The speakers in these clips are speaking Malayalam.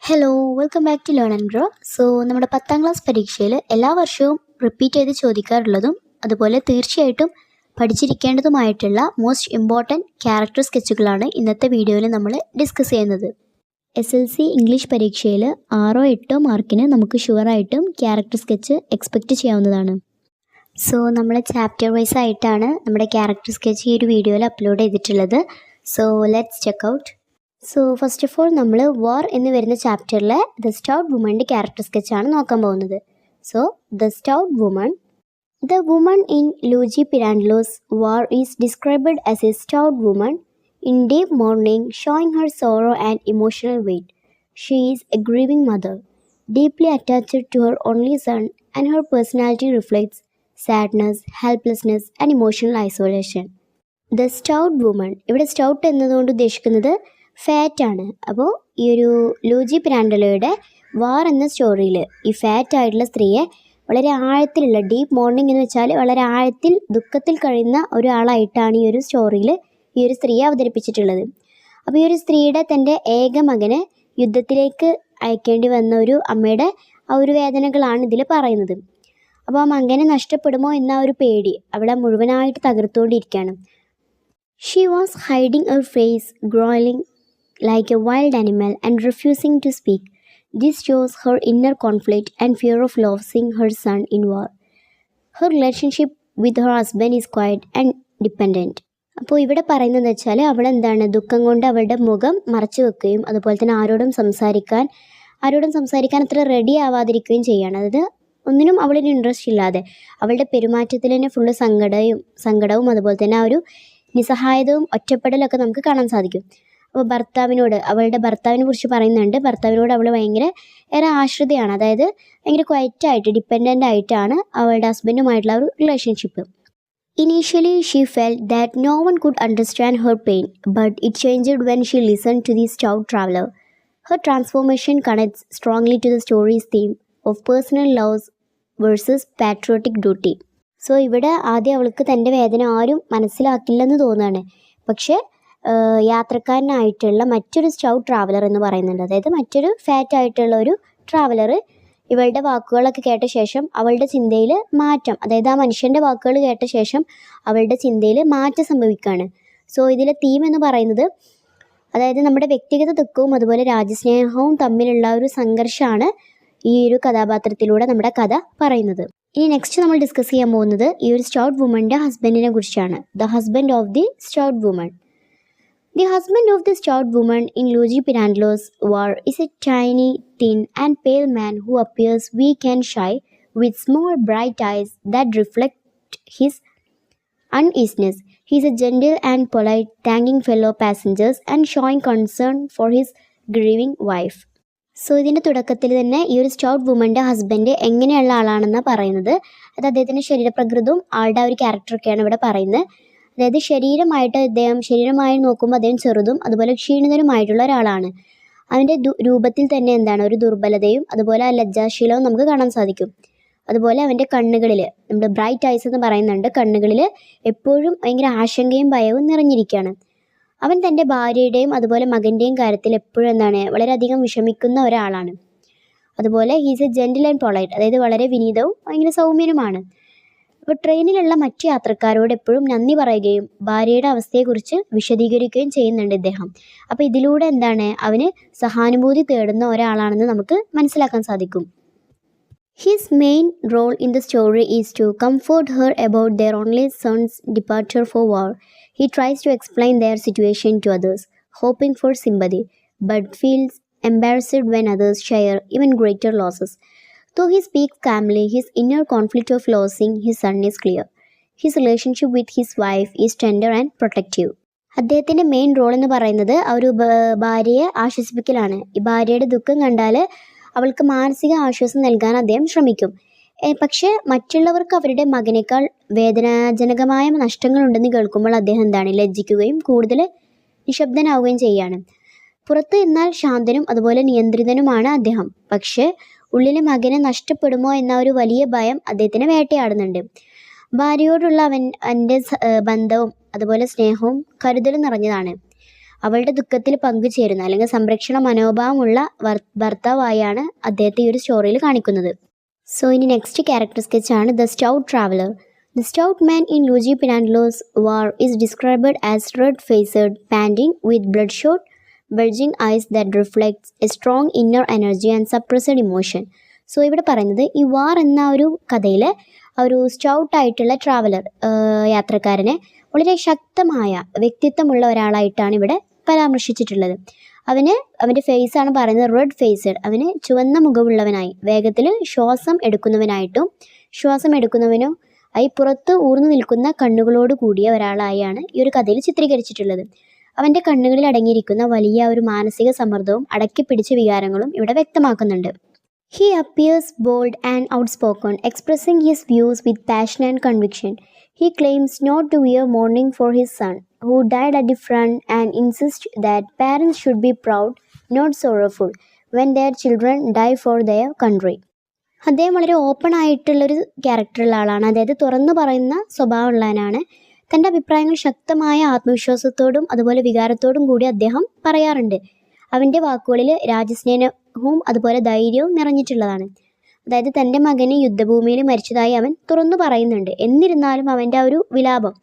Hello welcome back to learn and grow. നമ്മുടെ 10ാം ക്ലാസ് പരീക്ഷയിൽ എല്ലാ വർഷവും റിപ്പീറ്റ് ചെയ്ത് ചോദിക്കാറുള്ളതും അതുപോലെ തീർച്ചയായിട്ടും പഠിച്ചിരിക്കേണ്ടതുമായിട്ടുള്ള മോസ്റ്റ് ഇമ്പോർട്ടൻറ്റ് ക്യാരക്ടർ സ്കെച്ചുകളാണ് ഇന്നത്തെ വീഡിയോയിൽ നമ്മൾ ഡിസ്കസ് ചെയ്യുന്നത്. SLC ഇംഗ്ലീഷ് പരീക്ഷയിൽ 6 or 8 മാർക്കിന് നമുക്ക് ഷുവറായിട്ടും ക്യാരക്ടർ സ്കെച്ച് എക്സ്പെക്റ്റ് ചെയ്യാവുന്നതാണ്. നമ്മൾ ചാപ്റ്റർ വൈസ് ആയിട്ടാണ് നമ്മുടെ ക്യാരക്ടർ സ്കെച്ച് ഈ ഒരു വീഡിയോയിൽ അപ്ലോഡ് ചെയ്തിട്ടുള്ളത്. Let's check out. First of all നമ്മൾ വാർ എന്ന് വരുന്ന ചാപ്റ്ററിലെ ദ സ്റ്റൗട്ട് വുമൻ്റെ ക്യാരക്ടർ സ്കെച്ചാണ് നോക്കാൻ പോകുന്നത്. The stout woman. The woman in Luigi Pirandello's war is described as a stout woman in deep mourning, showing her sorrow and emotional weight. She is a grieving mother, deeply attached to her only son, and her personality reflects sadness, helplessness, and emotional isolation. The stout woman. ഇവിടെ സ്റ്റൗട്ട് എന്നതുകൊണ്ട് ഉദ്ദേശിക്കുന്നത് ഫാറ്റ് ആണ്. അപ്പോൾ ഈ ഒരു ലൂജി പിരാൻഡലോയുടെ വാർ എന്ന സ്റ്റോറിയിൽ ഈ ഫാറ്റ് ആയിട്ടുള്ള സ്ത്രീയെ വളരെ ആഴത്തിലുള്ള ഡീപ്പ് മോർണിംഗ് എന്ന് വെച്ചാൽ വളരെ ആഴത്തിൽ ദുഃഖത്തിൽ കഴിയുന്ന ഒരാളായിട്ടാണ് ഈ ഒരു സ്റ്റോറിയിൽ ഈ ഒരു സ്ത്രീയെ അവതരിപ്പിച്ചിട്ടുള്ളത്. അപ്പോൾ ഈ ഒരു സ്ത്രീയുടെ തൻ്റെ ഏക മകനെ യുദ്ധത്തിലേക്ക് അയക്കേണ്ടി വന്ന ഒരു അമ്മയുടെ ആ ഒരു വേദനകളാണ് ഇതിൽ പറയുന്നത്. അപ്പോൾ ആ മകനെ നഷ്ടപ്പെടുമോ എന്ന ഒരു പേടി അവിടെ മുഴുവനായിട്ട് തകർത്തുകൊണ്ടിരിക്കുകയാണ്. She was hiding her face, growling like a wild animal and refusing to speak. This shows her inner conflict and fear of losing her son in war. Her relationship with her husband is quiet and dependent. അപ്പോൾ ഇവിടെ പറയുന്നത് വെച്ചാൽ അവളെന്താണ് ദുഃഖം കൊണ്ട് അവളുടെ മുഖം മറച്ചു വെക്കുകയും അതുപോലെ തന്നെ ആരോടും സംസാരിക്കാൻ അത്ര റെഡി ആവാതിരിക്കുകയും ചെയ്യുകയാണ്. അതായത് ഒന്നിനും അവളിന് ഇൻട്രസ്റ്റ് ഇല്ലാതെ അവളുടെ പെരുമാറ്റത്തിൽ തന്നെ ഫുള്ള് സങ്കടവും അതുപോലെ തന്നെ ആ ഒരു നിസ്സഹായതയും ഒറ്റപ്പെടലൊക്കെ നമുക്ക് കാണാൻ സാധിക്കും. അപ്പോൾ അവളുടെ ഭർത്താവിനെ കുറിച്ച് പറയുന്നുണ്ട്. ഭർത്താവിനോട് അവൾ ഏറെ ആശ്രിതയാണ്. അതായത് ഭയങ്കര ക്വയറ്റായിട്ട് ഡിപ്പെൻഡൻ്റ് ആയിട്ടാണ് അവളുടെ ഹസ്ബൻഡുമായിട്ടുള്ള ഒരു relationship. Initially, she felt that no one could understand her pain, but it changed when she listened to the stout traveler. Her transformation connects strongly to the story's theme of personal loss versus patriotic duty. ഇവിടെ ആദ്യം അവൾക്ക് തൻ്റെ വേദന ആരും മനസ്സിലാക്കില്ലെന്ന് തോന്നുകയാണ്. പക്ഷേ യാത്രക്കാരനായിട്ടുള്ള മറ്റൊരു സ്റ്റൗട്ട് ട്രാവലർ എന്ന് പറയുന്നുണ്ട്. അതായത് മറ്റൊരു ഫാറ്റ് ആയിട്ടുള്ള ഒരു ട്രാവലർ ഇവളുടെ വാക്കുകളൊക്കെ കേട്ട ശേഷം അവളുടെ ചിന്തയിൽ മാറ്റം, അതായത് ആ മനുഷ്യൻ്റെ വാക്കുകൾ കേട്ട ശേഷം അവളുടെ ചിന്തയിൽ മാറ്റം സംഭവിക്കുകയാണ്. ഇതിലെ തീം എന്ന് പറയുന്നത് അതായത് നമ്മുടെ വ്യക്തിഗത ദുഃഖവും അതുപോലെ രാജ്യസ്നേഹവും തമ്മിലുള്ള ഒരു സംഘർഷമാണ് ഈ ഒരു കഥാപാത്രത്തിലൂടെ നമ്മുടെ കഥ പറയുന്നത്. ഇനി നെക്സ്റ്റ് നമ്മൾ ഡിസ്കസ് ചെയ്യാൻ പോകുന്നത് ഈ ഒരു സ്റ്റൗട്ട് വുമൻ്റെ ഹസ്ബൻഡിനെ കുറിച്ചാണ്. The husband of the stout woman. The husband of the stout woman in Luigi Pirandello's War is a tiny, thin and pale man who appears weak and shy, with small bright eyes that reflect his uneasiness. He is a gentle and polite, thanking fellow passengers and showing concern for his grieving wife. ഇതിൻ്റെ തുടക്കത്തിൽ തന്നെ ഈ ഒരു സ്റ്റൗട്ട് വുമൻ്റെ ഹസ്ബൻഡ് എങ്ങനെയുള്ള ആളാണെന്നാണ് പറയുന്നത്. അത് അദ്ദേഹത്തിൻ്റെ ശരീരപ്രകൃതവും ആളുടെ ആ ഒരു ക്യാരക്ടറൊക്കെയാണ് ഇവിടെ പറയുന്നത്. അതായത് ശരീരമായി നോക്കുമ്പോൾ അദ്ദേഹം ചെറുതും അതുപോലെ ക്ഷീണിതനുമായിട്ടുള്ള ഒരാളാണ്. അവൻ്റെ രൂപത്തിൽ തന്നെ ഒരു ദുർബലതയും അതുപോലെ ആ ലജ്ജാശീലവും നമുക്ക് കാണാൻ സാധിക്കും. അതുപോലെ അവൻ്റെ കണ്ണുകളിൽ നമ്മുടെ ബ്രൈറ്റ് ഐസ് എന്ന് പറയുന്നുണ്ട്. കണ്ണുകളിൽ എപ്പോഴും ഭയങ്കര ആശങ്കയും ഭയവും നിറഞ്ഞിരിക്കുകയാണ്. അവൻ തൻ്റെ ഭാര്യയുടെയും അതുപോലെ മകൻ്റെയും കാര്യത്തിൽ എപ്പോഴും വളരെയധികം വിഷമിക്കുന്ന ഒരാളാണ്. അതുപോലെ he's A gentle and polite, അതായത് വളരെ വിനീതവും ഭയങ്കര സൗമ്യനുമാണ്. അപ്പോൾ ട്രെയിനിലുള്ള മറ്റു യാത്രക്കാരോട് എപ്പോഴും നന്ദി പറയുകയും ഭാര്യയുടെ അവസ്ഥയെക്കുറിച്ച് വിശദീകരിക്കുകയും ചെയ്യുന്നുണ്ട് ഇദ്ദേഹം. അപ്പോൾ ഇതിലൂടെ അവന് സഹാനുഭൂതി തേടുന്ന ഒരാളാണെന്ന് നമുക്ക് മനസ്സിലാക്കാൻ സാധിക്കും. His main role in the story is to comfort her about their only son's departure for war. He tries to explain their situation to others, hoping for sympathy, but feels embarrassed when others share even greater losses. Though he speaks calmly, his inner conflict of losing his son is clear. His relationship with his wife is tender and protective. അദ്ദേഹത്തിൻ്റെ മെയിൻ റോൾ എന്ന് പറയുന്നത് ആ ഒരു ഭാര്യയെ ആശ്വസിപ്പിക്കലാണ്. ഈ ഭാര്യയുടെ ദുഃഖം കണ്ടാൽ അവൾക്ക് മാനസിക ആശ്വാസം നൽകാൻ അദ്ദേഹം ശ്രമിക്കും. പക്ഷേ മറ്റുള്ളവർക്ക് അവരുടെ മകനേക്കാൾ വേദനാജനകമായ നഷ്ടങ്ങളുണ്ടെന്ന് കേൾക്കുമ്പോൾ അദ്ദേഹം ലജ്ജിക്കുകയും കൂടുതൽ നിശബ്ദനാവുകയും ചെയ്യുകയാണ്. പുറത്ത് എന്നാൽ ശാന്തനും അതുപോലെ നിയന്ത്രിതനുമാണ് അദ്ദേഹം. പക്ഷേ ഉള്ളിലെ മകനെ നഷ്ടപ്പെടുമോ എന്ന ഒരു വലിയ ഭയം അദ്ദേഹത്തിനെ വേട്ടയാടുന്നുണ്ട്. ഭാര്യയോടുള്ള അവൻ്റെ ബന്ധവും അതുപോലെ സ്നേഹവും കരുതലും നിറഞ്ഞതാണ്. അവളുടെ ദുഃഖത്തിൽ പങ്കുചേരുന്ന അല്ലെങ്കിൽ സംരക്ഷണ മനോഭാവമുള്ള ഭർത്താവായാണ് അദ്ദേഹത്തെ ഈ ഒരു സ്റ്റോറിയിൽ കാണിക്കുന്നത്. സോ ഇനി നെക്സ്റ്റ് ക്യാരക്ടർ സ്കെച്ചാണ് the stout traveller. The stout man in Luigi Pirandello's War is described as red-faced, panting, with bloodshot, bulging eyes that reflects a strong inner energy and suppressed emotion. So ഇവിടെ പറയുന്നത് ഈ വാർ എന്ന ഒരു കഥയിൽ ഒരു സ്റ്റൗട്ടായിട്ടുള്ള ട്രാവലർ യാത്രക്കാരനെ വളരെ ശക്തമായ വ്യക്തിത്വമുള്ള ഒരാളായിട്ടാണ് ഇവിടെ പരാമർശിച്ചിട്ടുള്ളത്. അവൻ്റെ ഫേസാണ് പറയുന്നത് റെഡ് ഫേസ്ഡ്, അവന് ചുവന്ന മുഖമുള്ളവനായി വേഗത്തിൽ ശ്വാസം എടുക്കുന്നവനും ആയി പുറത്ത് ഊർന്നു നിൽക്കുന്ന കണ്ണുകളോട് കൂടിയ ഒരാളായാണ് ഈ ഒരു കഥയിൽ ചിത്രീകരിച്ചിട്ടുള്ളത്. അവൻ്റെ കണ്ണുകളിൽ അടങ്ങിയിരിക്കുന്ന വലിയ ഒരു മാനസിക സമ്മർദ്ദവും അടക്കിപ്പിടിച്ച വികാരങ്ങളും ഇവിടെ വ്യക്തമാക്കുന്നുണ്ട്. He appears bold and outspoken, expressing his views with passion and conviction. He claims not to wear mourning for his son, who died at the front, and insists that parents should be proud, not sorrowful, when their children die for their country. അദ്ദേഹം വളരെ ഓപ്പൺ ആയിട്ടുള്ളൊരു ക്യാരക്ടറുള്ള ആളാണ്. അതായത് തുറന്നു പറയുന്ന സ്വഭാവമുള്ളവനാണ്. തൻ്റെ അഭിപ്രായങ്ങൾ ശക്തമായ ആത്മവിശ്വാസത്തോടും അതുപോലെ വികാരത്തോടും കൂടി അദ്ദേഹം പറയാറുണ്ട്. അവൻ്റെ വാക്കുകളിൽ രാജ്യസ്നേഹവും അതുപോലെ ധൈര്യവും നിറഞ്ഞിട്ടുള്ളതാണ്. അതായത് തൻ്റെ മകന് യുദ്ധഭൂമിയിൽ മരിച്ചതായി അവൻ തുറന്നു പറയുന്നുണ്ട്. എന്നിരുന്നാലും അവൻ്റെ ആ ഒരു വിലാപം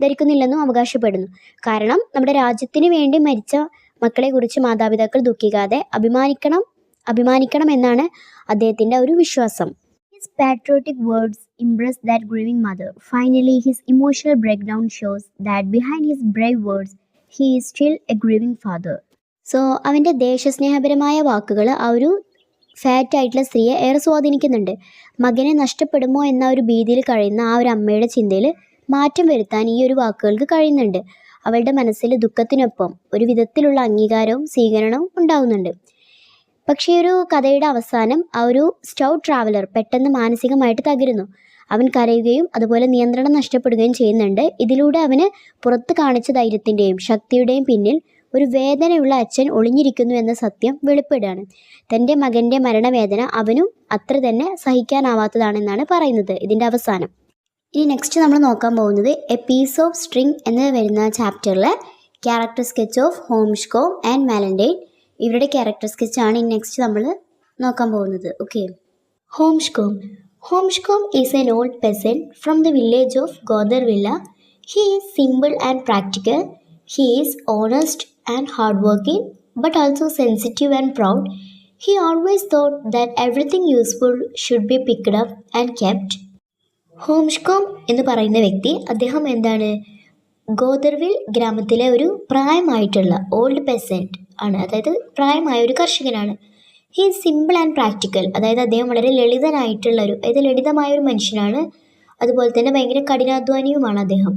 ധരിക്കുന്നില്ലെന്നും അവകാശപ്പെടുന്നു. കാരണം നമ്മുടെ രാജ്യത്തിന് വേണ്ടി മരിച്ച മക്കളെക്കുറിച്ച് മാതാപിതാക്കൾ ദുഃഖിക്കാതെ അഭിമാനിക്കണം എന്നാണ് അദ്ദേഹത്തിൻ്റെ ഒരു വിശ്വാസം. His patriotic words impress that grieving mother. Finally, his emotional breakdown shows that behind his brave words, he is still a grieving father. So അവൻ്റെ ദേശസ്നേഹപരമായ വാക്കുകൾ ആ ഒരു ഫാറ്റ് ആയിട്ടുള്ള സ്ത്രീയെ ഏറെ സ്വാധീനിക്കുന്നുണ്ട്. മകനെ നഷ്ടപ്പെടുമോ എന്ന ഒരു ഭീതിയിൽ കഴിയുന്ന ആ ഒരു അമ്മയുടെ ചിന്തയിൽ മാറ്റം വരുത്താൻ ഈ ഒരു വാക്കുകൾക്ക് കഴിയുന്നുണ്ട്. അവളുടെ മനസ്സിൽ ദുഃഖത്തിനൊപ്പം ഒരു വിധത്തിലുള്ള അംഗീകാരവും സ്വീകരണവും ഉണ്ടാകുന്നുണ്ട്. പക്ഷേ ഒരു കഥയുടെ അവസാനം ആ ഒരു സ്റ്റൗട്ട് ട്രാവലർ പെട്ടെന്ന് മാനസികമായിട്ട് തകരുന്നു. അവൻ കരയുകയും അതുപോലെ നിയന്ത്രണം നഷ്ടപ്പെടുകയും ചെയ്യുന്നുണ്ട്. ഇതിലൂടെ അവന് പുറത്ത് കാണിച്ച ധൈര്യത്തിൻ്റെയും ശക്തിയുടെയും പിന്നിൽ ഒരു വേദനയുള്ള അച്ഛൻ ഒളിഞ്ഞിരിക്കുന്നു എന്ന സത്യം വെളിപ്പെടുകയാണ്. തൻ്റെ മകൻ്റെ മരണവേദന അവനും അത്ര തന്നെ സഹിക്കാനാവാത്തതാണെന്നാണ് പറയുന്നത് ഇതിൻ്റെ അവസാനം. ഇനി നെക്സ്റ്റ് നമ്മൾ നോക്കാൻ പോകുന്നത് എ പീസ് ഓഫ് സ്ട്രിങ് എന്ന് വരുന്ന ചാപ്റ്ററിലെ character sketch of Hauchecorne and Valentine. ഇവരുടെ ക്യാരക്ടർ സ്കെച്ചാണ് ഇനി നെക്സ്റ്റ് നമ്മൾ നോക്കാൻ പോകുന്നത്. Okay, Hauchecorne is an old peasant from the village of Goderville. He is simple and practical. He is honest and hard working but also sensitive and proud. He always thought that everything useful should be picked up and kept. Hauchecorne എന്ന് പറയുന്ന വ്യക്തി അദ്ദേഹം എന്താണ്, ഗോദർവിൽ ഗ്രാമത്തിലെ ഒരു പ്രായമായിട്ടുള്ള ഓൾഡ് പെസൻറ്റ് ആണ്. അതായത് പ്രായമായ ഒരു കർഷകനാണ്. He is simple and practical. അതായത് അദ്ദേഹം വളരെ ലളിതമായൊരു മനുഷ്യനാണ്. അതുപോലെ തന്നെ ഭയങ്കര കഠിനാധ്വാനിയുമാണ് അദ്ദേഹം.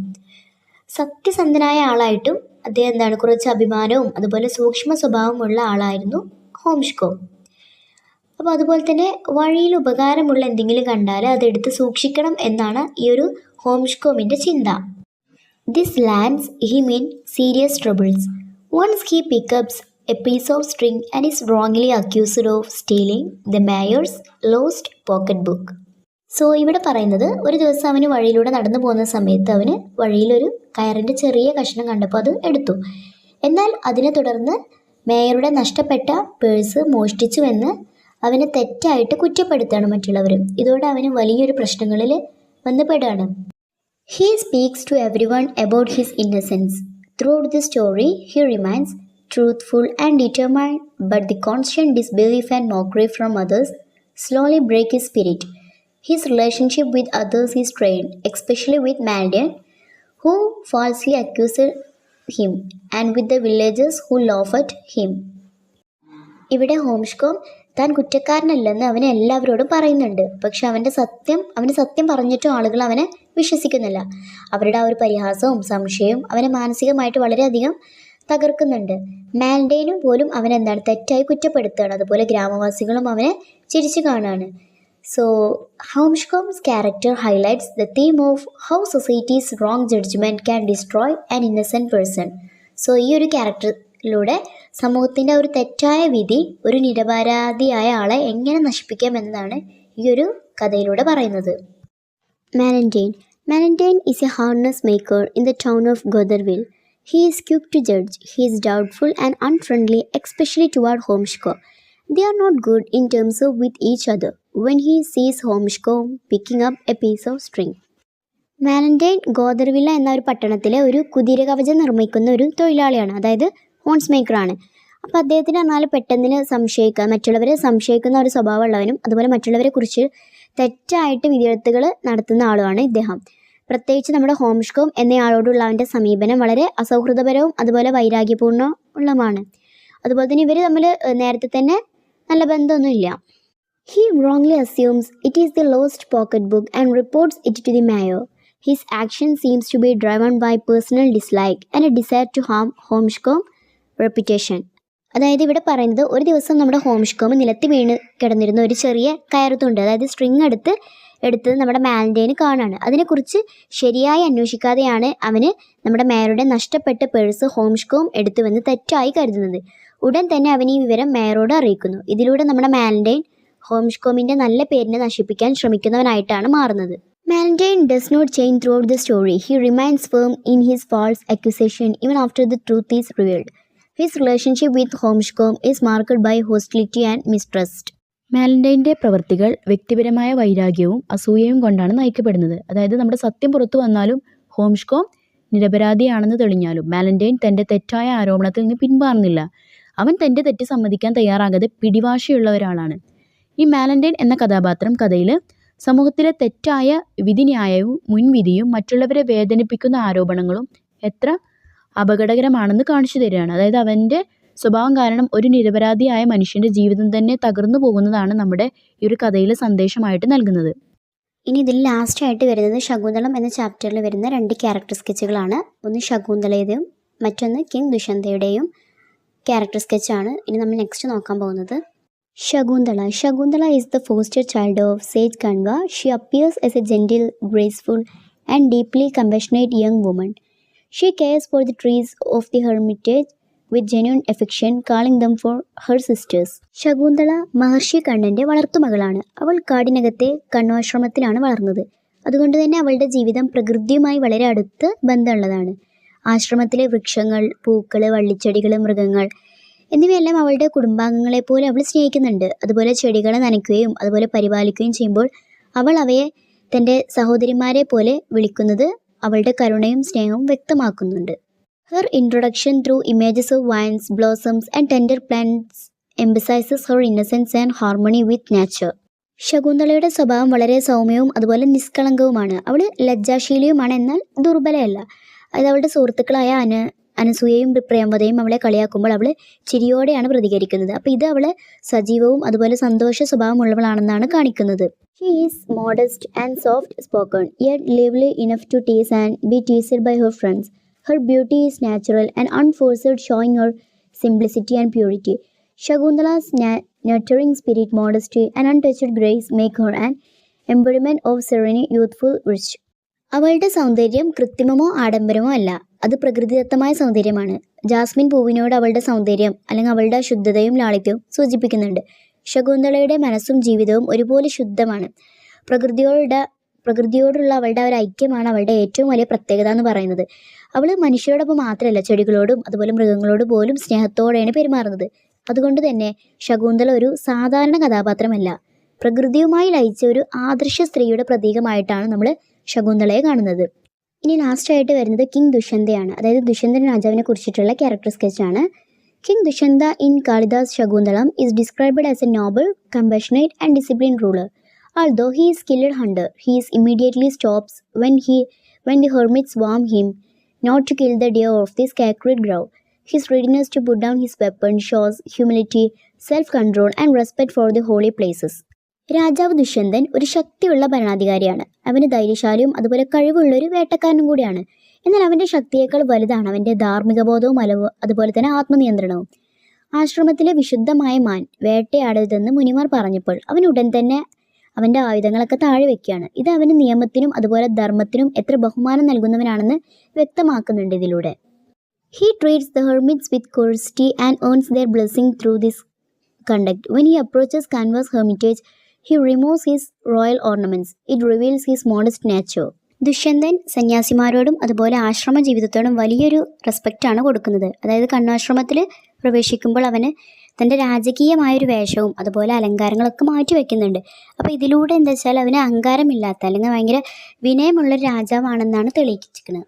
സത്യസന്ധനായ ആളായിട്ടും അദ്ദേഹം എന്താണ്, കുറച്ച് അഭിമാനവും അതുപോലെ സൂക്ഷ്മ സ്വഭാവമുള്ള ആളായിരുന്നു ഹോംസ്കോം. അപ്പോൾ അതുപോലെ തന്നെ വഴിയിൽ ഉപകാരമുള്ള എന്തെങ്കിലും കണ്ടാൽ അതെടുത്ത് സൂക്ഷിക്കണം എന്നാണ് ഈ ഒരു ഹോംസ്കോമിൻ്റെ ചിന്ത. This lands him in serious troubles. Once he picks up a piece of string and is wrongly accused of stealing the mayor's lost pocketbook. So ഇവിടെ പറയുന്നത് ഒരു ദിവസം അവന് വഴിയിലൂടെ നടന്നു പോകുന്ന സമയത്ത് അവന് വഴിയിലൊരു കയറിൻ്റെ ചെറിയ കഷ്ണം കണ്ടപ്പോൾ അത് എടുത്തു. എന്നാൽ അതിനെ തുടർന്ന് മേയറുടെ നഷ്ടപ്പെട്ട പേഴ്സ് മോഷ്ടിച്ചുവെന്ന് അവനെ തെറ്റായിട്ട് കുറ്റപ്പെടുത്തുകയാണ് മറ്റുള്ളവർ. ഇതോടെ അവന് വലിയൊരു പ്രശ്നങ്ങളിൽ ബന്ധപ്പെടുകയാണ്. He speaks to everyone about his innocence. Throughout the story, he remains truthful and determined, but the constant disbelief and mockery from others slowly break his spirit. His relationship with others is strained, especially with Malden, who falsely accused him, and with the villagers who laugh at him. ഇവിടെ ഹോംസ്കോം താൻ കുറ്റക്കാരനല്ലെന്ന് അവനെ എല്ലാവരോടും പറയുന്നുണ്ട്. പക്ഷെ അവന് സത്യം പറഞ്ഞിട്ടും ആളുകൾ അവനെ വിശ്വസിക്കുന്നില്ല. അവരുടെ ആ ഒരു പരിഹാസവും സംശയവും അവനെ മാനസികമായിട്ട് വളരെയധികം തകർക്കുന്നുണ്ട്. മാൽഡെയിനും പോലും അവനെന്താണ് തെറ്റായി കുറ്റപ്പെടുത്തുകയാണ്. അതുപോലെ ഗ്രാമവാസികളും അവനെ ചിരിച്ചു കാണുകയാണ്. So Hauchecorne's character highlights the theme of how society's wrong judgement can destroy an innocent person. So ഈ ഒരു ക്യാരക്ടറിലൂടെ സമൂഹത്തിൻ്റെ ഒരു തെറ്റായ വിധി ഒരു നിരപരാധിയായ ആളെ എങ്ങനെ നശിപ്പിക്കാം എന്നതാണ് ഈ ഒരു കഥയിലൂടെ പറയുന്നത്. Malendane is a harness maker in the town of Gotherville. He is quick to judge. He is doubtful and unfriendly, especially toward Homeshko. They are not good in terms of with each other. When he sees Homeshko picking up a piece of string. Valentine Goderville എന്ന ഒരു പട്ടണത്തിലെ ഒരു കുതിരകവചം നിർമ്മിക്കുന്ന ഒരു തൊഴിലാളിയാണ്, അതായത് ഹോൺസ് മേക്കറാണ്. അപ്പോൾ അദ്ദേഹത്തിന് പറഞ്ഞാൽ പെട്ടെന്ന് മറ്റുള്ളവരെ സംശയിക്കുന്ന ഒരു സ്വഭാവമുള്ളവനും അതുപോലെ മറ്റുള്ളവരെ കുറിച്ച് തെറ്റായിട്ട് വിധിയെഴുത്തുകൾ നടത്തുന്ന ആളുമാണ് ഇദ്ദേഹം. പ്രത്യേകിച്ച് നമ്മുടെ ഹോംഷ്കോം എന്നയാളോടുള്ള അവൻ്റെ സമീപനം വളരെ അസൗഹൃദപരവും അതുപോലെ വൈരാഗ്യപൂർണ്ണമുള്ളതുമാണ്. അതുപോലെ തന്നെ ഇവർ തമ്മിൽ നേരത്തെ തന്നെ നല്ല ബന്ധമൊന്നുമില്ല. He wrongly assumes it is the lost pocketbook and reports it to the mayor. His action seems to be driven by personal dislike and a desire to harm Homeshcom's reputation. അതായത് ഇവിടെ പറയുന്നത്, ഒരു ദിവസം നമ്മുടെ ഹോംഷ്കോം നിലത്ത് വീണ് കിടന്നിരുന്ന ഒരു ചെറിയ കയറുത്തുണ്ട്, അതായത് സ്ട്രിങ് എടുത്തത് നമ്മുടെ മാലന്റൈന് കാണാണ്. അതിനെക്കുറിച്ച് ശരിയായി അന്വേഷിക്കാതെയാണ് അവന് നമ്മുടെ മേയറുടെ നഷ്ടപ്പെട്ട പേഴ്സ് ഹോംഷ്കോം എടുത്തുവെന്ന് തെറ്റായി കരുതുന്നത്. ഉടൻ തന്നെ അവൻ ഈ വിവരം മേയറോട് അറിയിക്കുന്നു. ഇതിലൂടെ നമ്മുടെ മാലന്റൈൻ ഹോംഷ്കോമിൻ്റെ നല്ല പേരിനെ നശിപ്പിക്കാൻ ശ്രമിക്കുന്നവനായിട്ടാണ് മാറുന്നത്. Malentine does not change throughout the story. He remains firm in his false accusation even after the truth is revealed. His relationship with Homeshcom is marked by hostility and mistrust. മാലന്റൈൻ്റെ പ്രവൃത്തികൾ വ്യക്തിപരമായ വൈരാഗ്യവും അസൂയയും കൊണ്ടാണ് നയിക്കപ്പെടുന്നത്. അതായത് നമ്മുടെ സത്യം പുറത്തു വന്നാലും ഹോംഷ്കോം നിരപരാധിയാണെന്ന് തെളിഞ്ഞാലും മാലന്റൈൻ തൻ്റെ തെറ്റായ ആരോപണത്തിൽ നിന്ന് പിന്മാറുന്നില്ല. അവൻ തൻ്റെ തെറ്റ് സമ്മതിക്കാൻ തയ്യാറാകാതെ പിടിവാശിയുള്ള ഒരാളാണ്. ഈ മാലന്റൈൻ എന്ന കഥാപാത്രം കഥയിൽ സമൂഹത്തിലെ തെറ്റായ വിധിന്യായവും മുൻവിധിയും മറ്റുള്ളവരെ വേദനിപ്പിക്കുന്ന ആരോപണങ്ങളും എത്ര അപകടകരമാണെന്ന് കാണിച്ചു തരികയാണ്. അതായത് അവൻ്റെ സ്വഭാവം കാരണം ഒരു നിരപരാധിയായ മനുഷ്യൻ്റെ ജീവിതം തന്നെ തകർന്നു പോകുന്നതാണ് നമ്മുടെ ഈ ഒരു കഥയിലെ സന്ദേശമായിട്ട് നൽകുന്നത്. ഇനി ഇതിൽ ലാസ്റ്റായിട്ട് വരുന്നത് ശകുന്തളം എന്ന ചാപ്റ്ററിൽ വരുന്ന 2 ക്യാരക്ടർ സ്കെച്ചുകളാണ്. ഒന്ന് ശകുന്തളയുടെയും മറ്റൊന്ന് കിങ് ദുഷ്യന്തയുടെയും ക്യാരക്ടർ സ്കെച്ചാണ് ഇനി നമ്മൾ നെക്സ്റ്റ് നോക്കാൻ പോകുന്നത്. Shakuntala is the foster child of Sage Kanva. She appears as a gentle, graceful, and deeply compassionate young woman. She cares for the trees of the hermitage with genuine affection, calling them for her sisters. Shakuntala മഹർഷി കണ്ണൻ്റെ വളർത്തുമകളാണ്. അവൾ കാടിനകത്തെ കണ്വാശ്രമത്തിലാണ് വളർന്നത്. അതുകൊണ്ട് തന്നെ അവളുടെ ജീവിതം പ്രകൃതിയുമായി വളരെ അടുത്ത് ബന്ധമുള്ളതാണ്. ആശ്രമത്തിലെ വൃക്ഷങ്ങൾ, പൂക്കൾ, വള്ളിച്ചെടികൾ, മൃഗങ്ങൾ എന്നിവയെല്ലാം അവളുടെ കുടുംബാംഗങ്ങളെപ്പോലെ അവൾ സ്നേഹിക്കുന്നുണ്ട്. അതുപോലെ ചെടികളെ നനയ്ക്കുകയും അതുപോലെ പരിപാലിക്കുകയും ചെയ്യുമ്പോൾ അവൾ അവയെ തൻ്റെ സഹോദരിമാരെ പോലെ വിളിക്കുന്നത് അവളുടെ കരുണയും സ്നേഹവും വ്യക്തമാക്കുന്നുണ്ട്. Her introduction through images of vines, blossoms and tender plants emphasizes her innocence and harmony with nature. ശകുന്തളയുടെ സ്വഭാവം വളരെ സൗമ്യവും അതുപോലെ നിഷ്കളങ്കവുമാണ്. അവൾ ലജ്ജാശീലിയുമാണ്, എന്നാൽ ദുർബലയല്ല. അതായത് അവളുടെ സുഹൃത്തുക്കളായ അനസൂയയും പ്രേമവതയും അവളെ കളിയാക്കുമ്പോൾ അവൾ ചിരിയോടെയാണ് പ്രതികരിക്കുന്നത്. അപ്പോൾ ഇത് അവളെ സജീവവും അതുപോലെ സന്തോഷ സ്വഭാവമുള്ളവളാണെന്നാണ് കാണിക്കുന്നത്. She is modest and soft spoken, yet lively enough to tease and be teased by her friends. Her beauty is natural and unforced, showing her simplicity and purity. Shakuntala's nurturing spirit, modesty and untouched grace make her an embodiment of serene, youthful witch. അവളുടെ സൗന്ദര്യം കൃത്രിമമോ ആഡംബരമോ അല്ല, അത് പ്രകൃതിദത്തമായ സൗന്ദര്യമാണ്. ജാസ്മിൻ പൂവിനോട് അവളുടെ സൗന്ദര്യം അല്ലെങ്കിൽ അവളുടെ ശുദ്ധതയും ലാളിത്യവും സൂചിപ്പിക്കുന്നുണ്ട്. ശകുന്തളയുടെ മനസ്സും ജീവിതവും ഒരുപോലെ ശുദ്ധമാണ്. പ്രകൃതിയോടുള്ള അവളുടെ ഒരു ഐക്യമാണ് അവളുടെ ഏറ്റവും വലിയ പ്രത്യേകത എന്ന് പറയുന്നത്. അവൾ മനുഷ്യരോടൊപ്പം മാത്രമല്ല, ചെടികളോടും അതുപോലെ മൃഗങ്ങളോട് പോലും സ്നേഹത്തോടെയാണ് പെരുമാറുന്നത്. അതുകൊണ്ട് തന്നെ ശകുന്തള ഒരു സാധാരണ കഥാപാത്രമല്ല, പ്രകൃതിയുമായി ലയിച്ച ഒരു ആദർശ സ്ത്രീയുടെ പ്രതീകമായിട്ടാണ് നമ്മൾ ശകുന്തളയെ കാണുന്നത്. ഇനി ലാസ്റ്റായിട്ട് വരുന്നത് കിങ് ദുഷ്യന്തയാണ്. അതായത് ദുഷ്യന്തൻ രാജാവിനെ കുറിച്ചിട്ടുള്ള character സ്കെച്ചാണ്. King Dushanta in Kalidas Shakuntalam is described as a noble, compassionate and disciplined ruler. Although he is skilled hunter, he is immediately stops when the hermits warn him not to kill the deer of the sacred grove. His readiness to put down his weapon shows humility, self-control and respect for the holy places. രാജാവ് ദുഷ്യന്തൻ ഒരു ശക്തിയുള്ള ഭരണാധികാരിയാണ്. അവന് ധൈര്യശാലിയും അതുപോലെ കഴിവുള്ളൊരു വേട്ടക്കാരനും കൂടിയാണ്. എന്നാൽ അവൻ്റെ ശക്തിയേക്കാൾ വലുതാണ് അവൻ്റെ ധാർമ്മിക ബോധവും അതുപോലെ തന്നെ ആത്മനിയന്ത്രണവും. ആശ്രമത്തിലെ വിശുദ്ധമായ മാൻ വേട്ടയാടരുതെന്ന് മുനിമാർ പറഞ്ഞപ്പോൾ അവൻ ഉടൻ തന്നെ അവൻ്റെ ആയുധങ്ങളൊക്കെ താഴെ വെക്കുകയാണ്. ഇത് അവന് നിയമത്തിനും അതുപോലെ ധർമ്മത്തിനും എത്ര ബഹുമാനം നൽകുന്നവനാണെന്ന് വ്യക്തമാക്കുന്നുണ്ട് ഇതിലൂടെ. He treats the hermits with courtesy and earns their blessing through this conduct. When he approaches Kanva's hermitage, he removes his royal ornaments. It reveals his modest nature. Dushyanthan സന്യാസിമാരോടും അതുപോലെ ആശ്രമ ജീവിതത്തോടും വലിയൊരു റെസ്പെക്റ്റാണ് കൊടുക്കുന്നത്. അതായത് കണ്വാശ്രമത്തിൽ പ്രവേശിക്കുമ്പോൾ അവന് തൻ്റെ രാജകീയമായൊരു വേഷവും അതുപോലെ അലങ്കാരങ്ങളൊക്കെ മാറ്റി വയ്ക്കുന്നുണ്ട്. അപ്പോൾ ഇതിലൂടെ എന്താ വെച്ചാൽ അവന് അഹങ്കാരമില്ലാത്ത അല്ലെങ്കിൽ ഭയങ്കര വിനയമുള്ളൊരു രാജാവാണെന്നാണ് തെളിയിച്ചിരിക്കുന്നത്.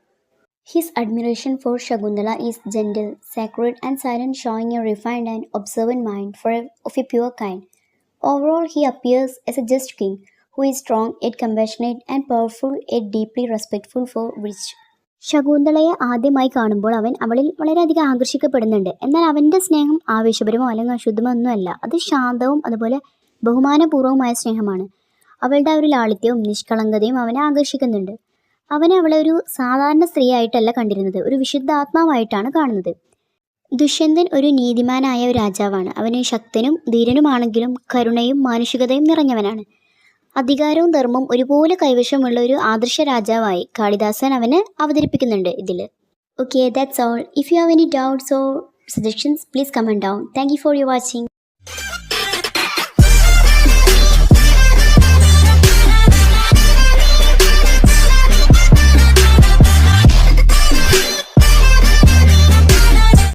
His admiration for Shakuntala is gentle, sacred and silent, showing a refined and observant mind of a pure kind. Overall, he appears as a just king who is strong yet compassionate and powerful yet deeply respectful for rich. ശകുന്തളയെ ആദ്യമായി കാണുമ്പോൾ അവൻ അവളിൽ വളരെയധികം ആകർഷിക്കപ്പെടുന്നുണ്ട്. എന്നാൽ അവൻ്റെ സ്നേഹം ആവേശപരമോ അല്ലെങ്കിൽ അശുദ്ധമോ ഒന്നുമല്ല. അത് ശാന്തവും അതുപോലെ ബഹുമാനപൂർവ്വമായ സ്നേഹമാണ്. അവളുടെ ഒരു ലാളിത്യവും നിഷ്കളങ്കതയും അവനെ ആകർഷിക്കുന്നുണ്ട്. അവനെ അവളെ ഒരു സാധാരണ സ്ത്രീയായിട്ടല്ല കണ്ടിരുന്നത്, ഒരു വിശുദ്ധാത്മാവായിട്ടാണ് കാണുന്നത്. ദുഷ്യന്തൻ ഒരു നീതിമാനായ ഒരു രാജാവാണ്. അവന് ശക്തനും ധീരനുമാണെങ്കിലും കരുണയും മാനുഷികതയും നിറഞ്ഞവനാണ്. അധികാരവും ധർമ്മവും ഒരുപോലെ കൈവശമുള്ള ഒരു ആദർശ രാജാവായി കാളിദാസൻ അവനെ അവതരിപ്പിക്കുന്നുണ്ട് ഇതിൽ. Okay, that's all. If you have any doubts or suggestions please comment down. Thank you for your watching.